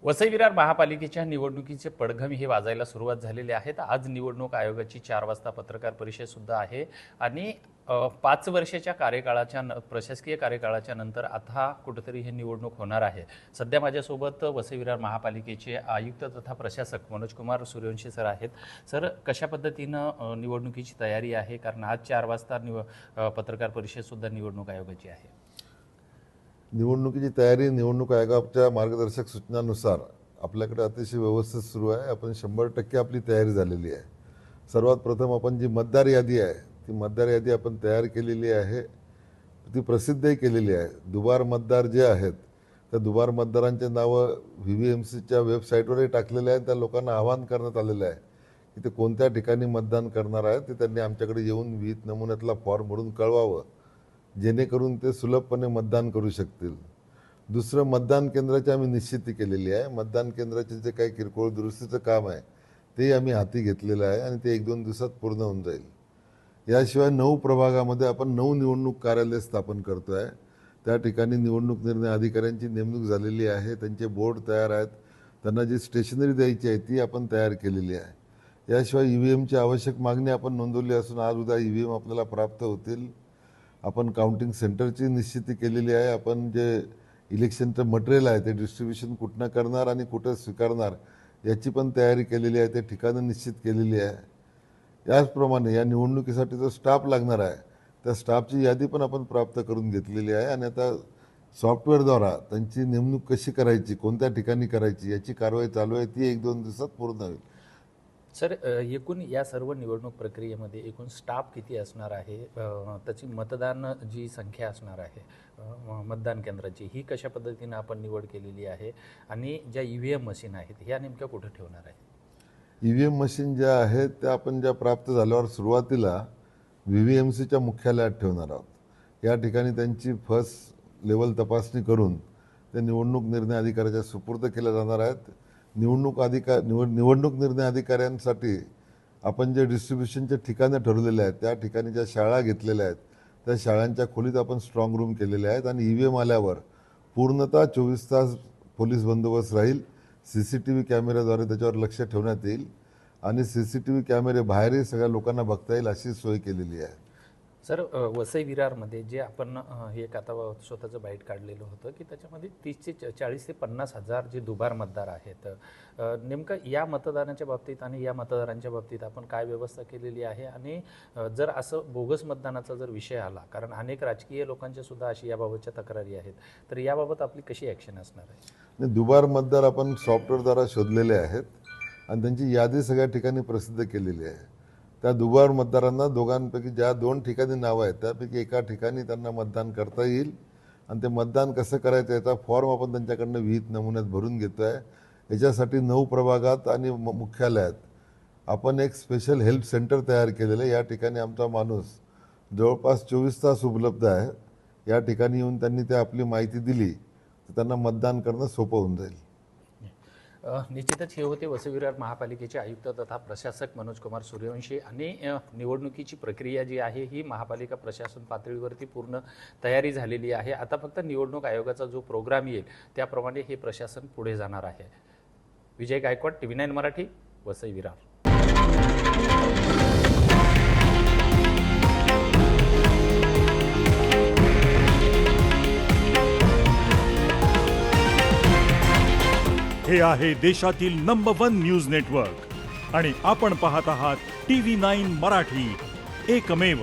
वसई विरार महापालिकेच्या निवडणुकीचे पडघम हे वाजायला सुरुवात झालेले आहेत। आज निवडणूक आयोगाची 4 वाजता पत्रकार परिषद सुद्धा आहे आणि 5 वर्षाच्या कार्यकाळाच्या प्रशासकीय कार्यकाळाच्या नंतर आता कुठेतरी हे निवडणूक होणार आहे। सध्या माझ्यासोबत वसई विरार महापालिकेचे आयुक्त तथा प्रशासक मनोज कुमार सूर्यवंशी सर आहेत। सर, कशा पद्धतीनं निवडणुकीची तयारी आहे? कारण आज 4 वाजता पत्रकार परिषद सुद्धा निवडणूक आयोगाची आहे। निवडणुकीची तयारी निवडणूक आयोगाच्या मार्गदर्शक सूचनांनुसार आपल्याकडे अतिशय व्यवस्थित सुरू आहे। आपण 100% आपली तयारी झालेली आहे। सर्वात प्रथम आपण जी मतदार यादी आहे ती मतदार यादी आपण तयार केलेली आहे, ती प्रसिद्धही केलेली आहे। दुबार मतदार जे आहेत त्या दुबार मतदारांचे नावं VVMCच्या वेबसाईटवरही टाकलेले आहेत। त्या लोकांना आवाहन करण्यात आलेलं आहे की ते कोणत्या ठिकाणी मतदान करणार आहेत ते त्यांनी आमच्याकडे येऊन 20 नमुन्यातला फॉर्म भरून कळवावं, जेणेकरून ते सुलभपणे मतदान करू शकतील। दुसरं, मतदान केंद्राची आम्ही निश्चिती केलेली आहे। मतदान केंद्राचे जे काही किरकोळ दुरुस्तीचं काम आहे ते आम्ही हाती घेतलेलं आहे आणि ते 1-2 दिवसात पूर्ण होऊन जाईल। याशिवाय 9 प्रभागामध्ये आपण 9 निवडणूक कार्यालय स्थापन करतो आहे। त्या ठिकाणी निवडणूक निर्णय अधिकाऱ्यांची नेमणूक झालेली आहे, त्यांचे बोर्ड तयार आहेत, त्यांना जी स्टेशनरी द्यायची आहे ती आपण तयार केलेली आहे। याशिवाय EVMची आवश्यक मागणी आपण नोंदवली असून आज उद्या EVM आपल्याला प्राप्त होतील। आपण काउंटिंग सेंटरची निश्चिती केलेली आहे। आपण जे इलेक्शनचं मटेरियल आहे ते डिस्ट्रीब्युशन कुठनं करणार आणि कुठं स्वीकारणार याची पण तयारी केलेली आहे, ते ठिकाणं निश्चित केलेली आहे। याचप्रमाणे या निवडणुकीसाठी जो स्टाफ लागणार आहे त्या स्टाफची यादी पण आपण प्राप्त करून घेतलेली आहे आणि आता सॉफ्टवेअरद्वारा त्यांची नेमणूक कशी करायची, कोणत्या ठिकाणी करायची याची कारवाई चालू आहे, ती 1-2 दिवसात पूर्ण होईल। सर, एकूण या सर्व निवडणूक प्रक्रियेमध्ये एकूण स्टाफ किती असणार आहे? त्याची मतदान जी संख्या असणार आहे मतदान केंद्राची, ही कशा पद्धतीने आपण निवड केलेली आहे आणि ज्या EVM मशीन आहेत ह्या नेमक्या कुठे ठेवणार आहे? EVM मशीन ज्या आहेत त्या आपण ज्या प्राप्त झाल्यावर सुरुवातीला VVMCच्या मुख्यालयात ठेवणार आहोत। या ठिकाणी त्यांची फर्स्ट लेवल तपासणी करून ते निवडणूक निर्णय अधिकाऱ्याच्या सुपूर्द केल्या जाणार आहेत। निवडणूक निर्णय अधिकाऱ्यांसाठी आपण जे डिस्ट्रीब्युशनचे ठिकाणं ठरवलेले आहेत त्या ठिकाणी ज्या शाळा घेतलेल्या आहेत त्या शाळांच्या खोलीत आपण स्ट्रॉंग रूम केलेले आहेत आणि EVM आल्यावर पूर्णतः 24 तास पोलीस बंदोबस्त राहील। CCTV कॅमेऱ्याद्वारे त्याच्यावर लक्ष ठेवण्यात येईल आणि CCTV कॅमेरे बाहेरही सगळ्या लोकांना बघता येईल अशी सोय केलेली आहे। सर, वसई विरारमध्ये जे आपण हे एक आता स्वतःचं बाईट काढलेलं होतं की त्याच्यामध्ये 40 ते 50 हजार जे दुबार मतदार आहेत, नेमकं या मतदानाच्या बाबतीत आणि या मतदारांच्या बाबतीत आपण काय व्यवस्था केलेली आहे? आणि जर असं बोगस मतदानाचा जर विषय आला, कारण अनेक राजकीय लोकांच्या सुद्धा अशी याबाबतच्या तक्रारी आहेत, तर याबाबत आपली कशी ॲक्शन असणार आहे? दुबार मतदार आपण सॉफ्टवेअरद्वारा शोधलेले आहेत आणि त्यांची यादी सगळ्या ठिकाणी प्रसिद्ध केलेली आहे। त्या दुबार मतदारांना दोघांपैकी ज्या 2 ठिकाणी नावं आहेत त्यापैकी एका ठिकाणी त्यांना मतदान करता येईल आणि ते मतदान कसं करायचं याचा फॉर्म आपण त्यांच्याकडनं 20 नमुन्यात भरून घेतो आहे। याच्यासाठी 9 प्रभागात आणि मुख्यालयात आपण एक स्पेशल हेल्प सेंटर तयार केलेलं आहे। या ठिकाणी आमचा माणूस जवळपास 24 तास उपलब्ध आहे। या ठिकाणी येऊन त्यांनी ते आपली माहिती दिली तर त्यांना मतदान करणं सोपं होऊन जाईल। निश्चितच हे होते वसई विरार महापालिकेचे आयुक्त तथा प्रशासक मनोज कुमार सूर्यवंशी। आणि निवडणुकीची प्रक्रिया जी आहे ही महापालिका प्रशासन पातळीवरती पूर्ण तयारी झालेली आहे। आता फक्त निवडणूक आयोगाचा जो प्रोग्राम येईल त्याप्रमाणे हे प्रशासन पुढे जाणार आहे। विजय गायकवाड, TV9 मराठी, वसई विरार। हे आहे देशातील नंबर 1 न्यूज नेटवर्क आणि आपण पाहत आहात TV9 मराठी, एकमेव।